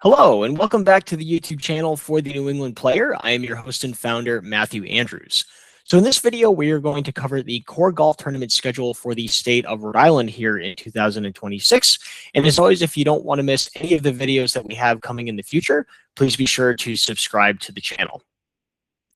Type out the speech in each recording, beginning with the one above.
Hello, and welcome back to the YouTube channel for the New England Player. I am your host and founder, Matthew Andrews. So in this video, we are going to cover the core golf tournament schedule for the state of Rhode Island here in 2026. And as always, if you don't want to miss any of the videos that we have coming in the future, please be sure to subscribe to the channel.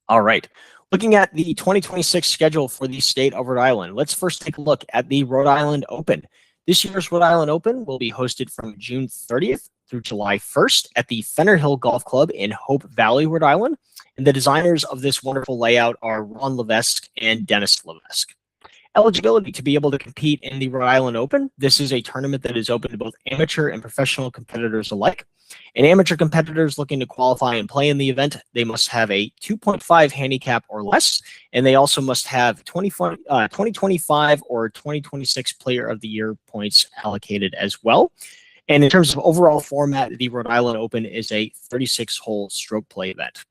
All right. Looking at the 2026 schedule for the state of Rhode Island, let's first take a look at the Rhode Island Open. This year's Rhode Island Open will be hosted from June 30th through July 1st at the Fenner Hill Golf Club in Hope Valley, Rhode Island. And the designers of this wonderful layout are Ron Levesque and Dennis Levesque. Eligibility to be able to compete in the Rhode Island Open. This is a tournament that is open to both amateur and professional competitors alike. And amateur competitors looking to qualify and play in the event, they must have a 2.5 handicap or less, and they also must have 2025 or 2026 Player of the Year points allocated as well. And in terms of overall format, the Rhode Island Open is a 36-hole stroke play event.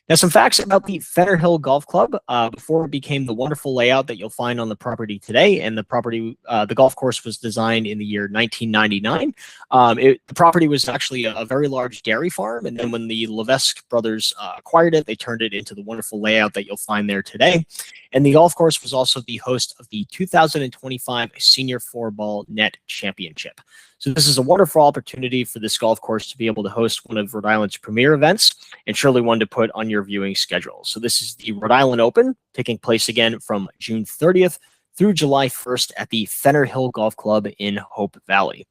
Now, some facts about the Fenner Hill Golf Club before it became the wonderful layout that you'll find on the property today. And the golf course was designed in the year 1999. The property was actually a very large dairy farm. And then when the Levesque brothers acquired it, they turned it into the wonderful layout that you'll find there today. And the golf course was also the host of the 2025 Senior Four-Ball Net Championship. So this is a wonderful opportunity for this golf course to be able to host one of Rhode Island's premier events, and surely one to put on your viewing schedule. So this is the Rhode Island Open, taking place again from June 30th through July 1st at the Fenner Hill Golf Club in Hope Valley.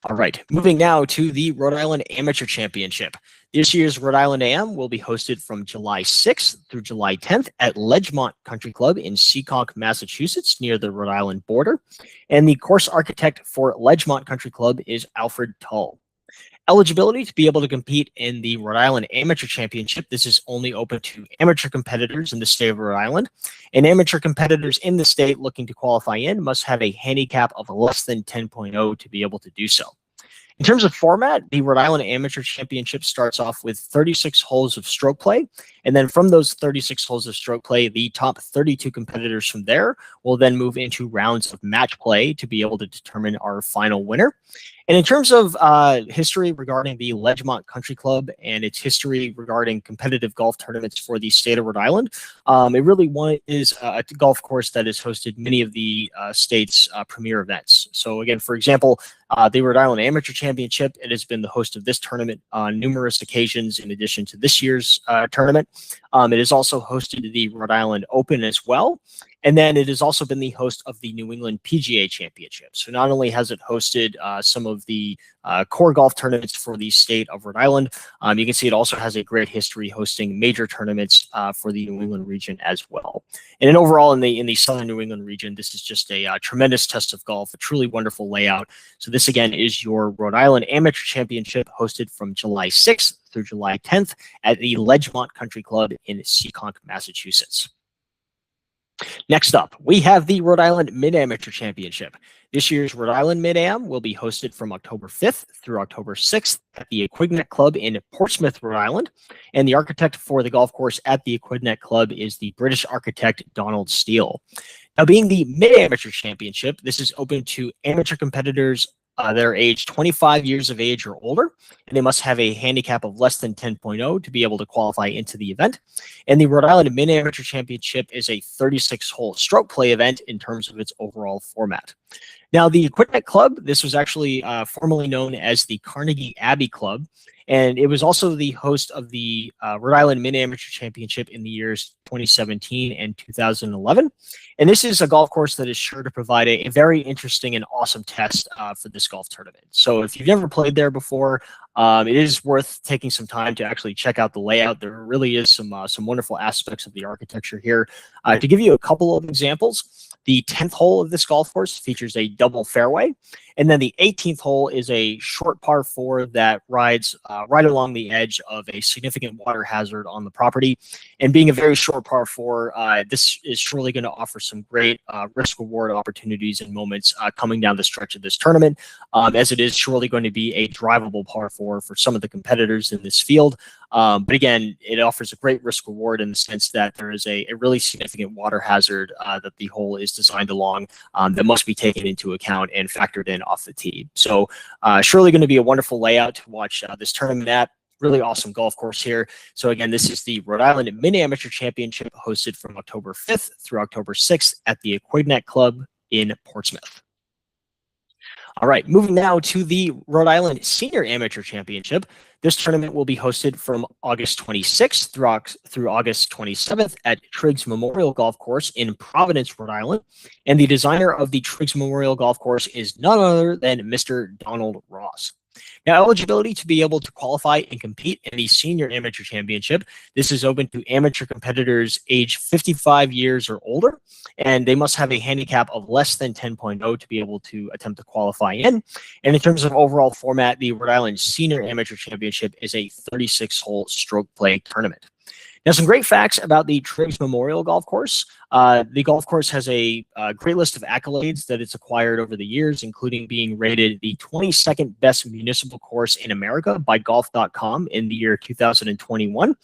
All right, moving now to the Rhode Island Amateur Championship. This year's Rhode Island AM will be hosted from July 6th through July 10th at Ledgemont Country Club in Seekonk, Massachusetts, near the Rhode Island border. And the course architect for Ledgemont Country Club is Alfred Tull. Eligibility to be able to compete in the Rhode Island Amateur Championship. This is only open to amateur competitors in the state of Rhode Island. And amateur competitors in the state looking to qualify in must have a handicap of less than 10.0 to be able to do so. In terms of format, the Rhode Island Amateur Championship starts off with 36 holes of stroke play. And then from those 36 holes of stroke play, the top 32 competitors from there will then move into rounds of match play to be able to determine our final winner. And in terms of history regarding the Ledgemont Country Club and its history regarding competitive golf tournaments for the state of Rhode Island, it really is a golf course that has hosted many of the state's premier events. So again, for example, the Rhode Island Amateur Championship, it has been the host of this tournament on numerous occasions in addition to this year's tournament. It has also hosted the Rhode Island Open as well. And then it has also been the host of the New England PGA Championship. So not only has it hosted some of the core golf tournaments for the state of Rhode Island, you can see it also has a great history hosting major tournaments for the New England region as well. And then overall in the southern New England region, this is just a tremendous test of golf, a truly wonderful layout. So this again is your Rhode Island Amateur Championship hosted from July 6th through July 10th at the Ledgemont Country Club in Seekonk, Massachusetts. Next up, we have the Rhode Island Mid-Amateur Championship. This year's Rhode Island Mid-Am will be hosted from October 5th through October 6th at the Aquidneck Club in Portsmouth, Rhode Island. And the architect for the golf course at the Aquidneck Club is the British architect Donald Steele. Now, being the Mid-Amateur Championship, this is open to amateur competitors that are aged 25 years of age or older, and they must have a handicap of less than 10.0 to be able to qualify into the event. And the Rhode Island Mid-Amateur Championship is a 36-hole stroke play event in terms of its overall format. Now, the Aquidneck Club, this was actually formerly known as the Carnegie Abbey Club, and it was also the host of the Rhode Island Mid-Amateur Championship in the years 2017 and 2011. And this is a golf course that is sure to provide a very interesting and awesome test for this golf tournament. So if you've never played there before, it is worth taking some time to actually check out the layout. There really is some wonderful aspects of the architecture here. To give you a couple of examples, the 10th hole of this golf course features a double fairway. And then the 18th hole is a short par 4 that rides right along the edge of a significant water hazard on the property. And being a very short par 4, this is surely going to offer some great risk-reward opportunities and moments coming down the stretch of this tournament, as it is surely going to be a drivable par 4 for some of the competitors in this field. But again, it offers a great risk reward in the sense that there is a really significant water hazard that the hole is designed along that must be taken into account and factored in off the tee. So surely going to be a wonderful layout to watch this tournament at. Really awesome golf course here. So again, this is the Rhode Island Mini Amateur Championship hosted from October 5th through October 6th at the Aquidnet Club in Portsmouth. All right, moving now to the Rhode Island Senior Amateur Championship. This tournament will be hosted from August 26th through August 27th at Triggs Memorial Golf Course in Providence, Rhode Island. And the designer of the Triggs Memorial Golf Course is none other than Mr. Donald Ross. Now, eligibility to be able to qualify and compete in the Senior Amateur Championship. This is open to amateur competitors age 55 years or older, and they must have a handicap of less than 10.0 to be able to attempt to qualify in. And in terms of overall format, the Rhode Island Senior Amateur Championship is a 36-hole stroke play tournament. Now, some great facts about the Triggs Memorial Golf Course. The golf course has a great list of accolades that it's acquired over the years, including being rated the 22nd best municipal course in America by golf.com in the year 2021.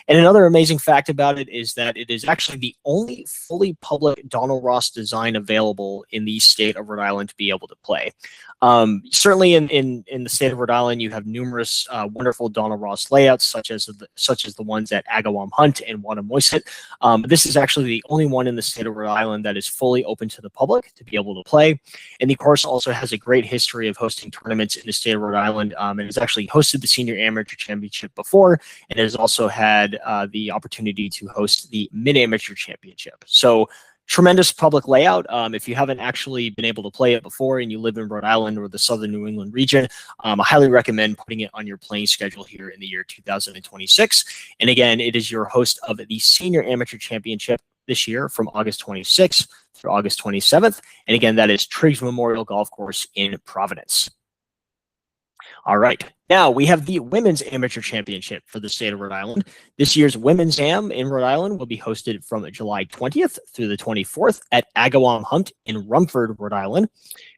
And another amazing fact about it is that it is actually the only fully public Donald Ross design available in the state of Rhode Island to be able to play. Certainly in the state of Rhode Island, you have numerous wonderful Donald Ross layouts, such as the ones at Agawam Hunt and Wannamoisett. This is actually the only one in the state of Rhode Island that is fully open to the public to be able to play. And the course also has a great history of hosting tournaments in the state of Rhode Island. It has actually hosted the Senior Amateur Championship before, and it has also had the opportunity to host the Mid-Amateur Championship. So tremendous public layout. If you haven't actually been able to play it before and you live in Rhode Island or the Southern New England region, I highly recommend putting it on your playing schedule here in the year 2026. And again, it is your host of the Senior Amateur Championship this year from August 26th through August 27th. And again, that is Triggs Memorial Golf Course in Providence. All right. Now we have the Women's Amateur Championship for the state of Rhode Island. This year's Women's Am in Rhode Island will be hosted from July 20th through the 24th at Agawam Hunt in Rumford, Rhode Island.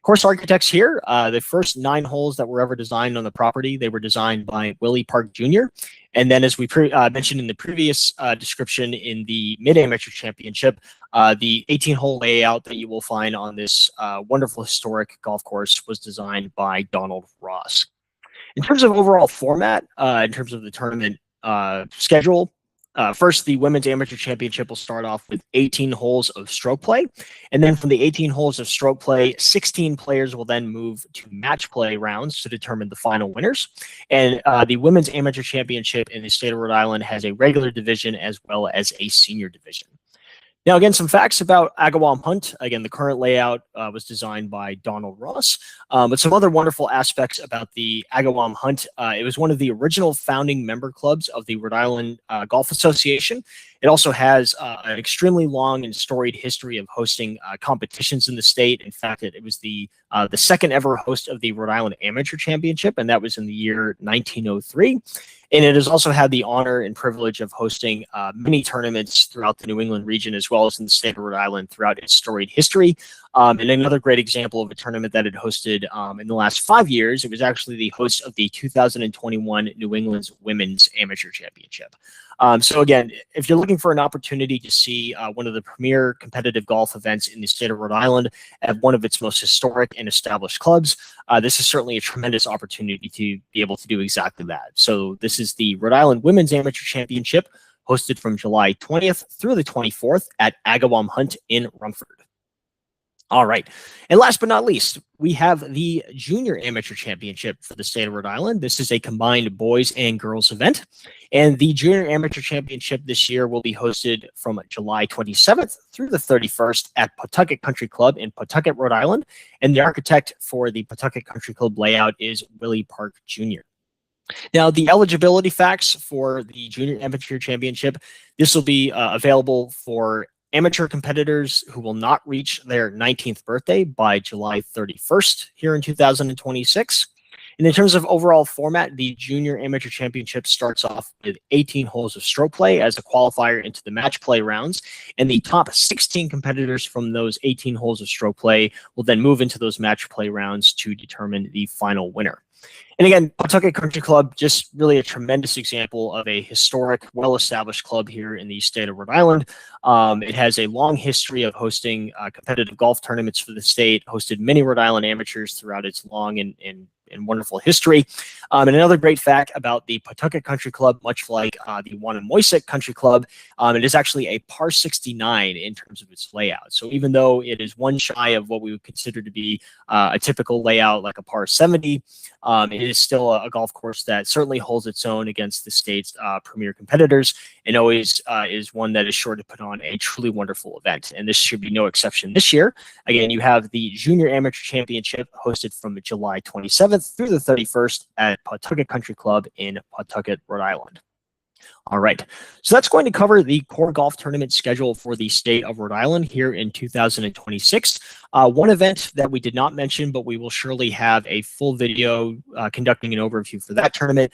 Course architects here, the first 9 holes that were ever designed on the property, they were designed by Willie Park Jr. And then as we mentioned in the previous description in the Mid-Amateur Championship, the 18-hole layout that you will find on this wonderful historic golf course was designed by Donald Ross. In terms of overall format, in terms of the tournament schedule, first, the Women's Amateur Championship will start off with 18 holes of stroke play. And then from the 18 holes of stroke play, 16 players will then move to match play rounds to determine the final winners. And the Women's Amateur Championship in the state of Rhode Island has a regular division as well as a senior division. Now, again, some facts about Agawam Hunt. Again, the current layout was designed by Donald Ross. But some other wonderful aspects about the Agawam Hunt. It was one of the original founding member clubs of the Rhode Island Golf Association. It also has an extremely long and storied history of hosting competitions in the state. In fact, it was the second ever host of the Rhode Island Amateur Championship, and that was in the year 1903. And it has also had the honor and privilege of hosting many tournaments throughout the New England region, as well as in the state of Rhode Island throughout its storied history. And another great example of a tournament that it hosted in the last 5 years, it was actually the host of the 2021 New England's Women's Amateur Championship. So again, if you're looking for an opportunity to see one of the premier competitive golf events in the state of Rhode Island at one of its most historic and established clubs, this is certainly a tremendous opportunity to be able to do exactly that. So this is the Rhode Island Women's Amateur Championship, hosted from July 20th through the 24th at Agawam Hunt in Rumford. All right. And last but not least, we have the Junior Amateur Championship for the state of Rhode Island. This is a combined boys and girls event. And the Junior Amateur Championship this year will be hosted from July 27th through the 31st at Pawtucket Country Club in Pawtucket, Rhode Island. And the architect for the Pawtucket Country Club layout is Willie Park Jr. Now, the eligibility facts for the Junior Amateur Championship, this will be available for amateur competitors who will not reach their 19th birthday by July 31st here in 2026. And in terms of overall format, the Junior Amateur Championship starts off with 18 holes of stroke play as a qualifier into the match play rounds. And the top 16 competitors from those 18 holes of stroke play will then move into those match play rounds to determine the final winner. And again, Pawtucket Country Club, just really a tremendous example of a historic, well-established club here in the state of Rhode Island. It has a long history of hosting competitive golf tournaments for the state, hosted many Rhode Island amateurs throughout its long and wonderful history. And another great fact about the Pawtucket Country Club, much like the Wannamoisett Country Club, it is actually a par 69 in terms of its layout. So even though it is one shy of what we would consider to be a typical layout like a par 70, it is still a golf course that certainly holds its own against the state's premier competitors, and always is one that is sure to put on a truly wonderful event. And this should be no exception this year. Again, you have the Junior Amateur Championship hosted from July 27th through the 31st at Pawtucket Country Club in Pawtucket, Rhode Island. All right, so that's going to cover the core golf tournament schedule for the state of Rhode Island here in 2026. One event that we did not mention, but we will surely have a full video conducting an overview for that tournament.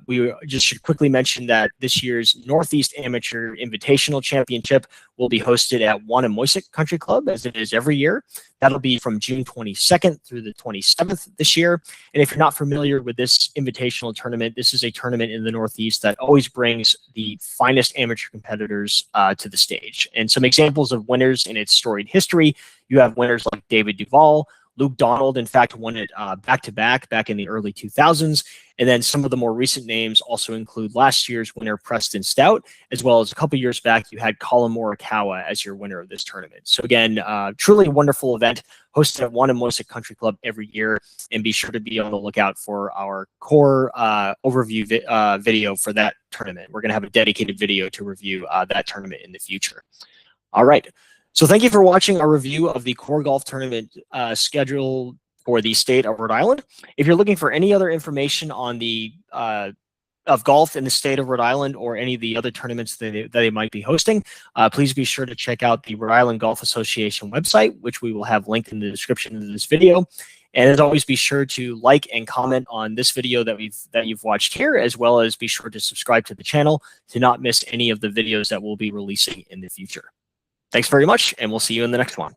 We just should quickly mention that this year's Northeast Amateur Invitational Championship will be hosted at Wannamoisett Country Club, as it is every year. That'll be from June 22nd through the 27th this year. And if you're not familiar with this invitational tournament, this is a tournament in the Northeast that always brings the finest amateur competitors to the stage. And some examples of winners in its storied history: you have winners like David Duval. Luke Donald, in fact, won it back-to-back back in the early 2000s. And then some of the more recent names also include last year's winner, Preston Stout, as well as a couple years back, you had Colin Morikawa as your winner of this tournament. So again, truly a wonderful event hosted at Wannamoisett Country Club every year. And be sure to be on the lookout for our core overview video for that tournament. We're going to have a dedicated video to review that tournament in the future. All right. So thank you for watching our review of the core golf tournament schedule for the state of Rhode Island. If you're looking for any other information on the of golf in the state of Rhode Island or any of the other tournaments that they might be hosting, please be sure to check out the Rhode Island Golf Association website, which we will have linked in the description of this video. And as always, be sure to like and comment on this video that you've watched here, as well as be sure to subscribe to the channel to not miss any of the videos that we'll be releasing in the future. Thanks very much, and we'll see you in the next one.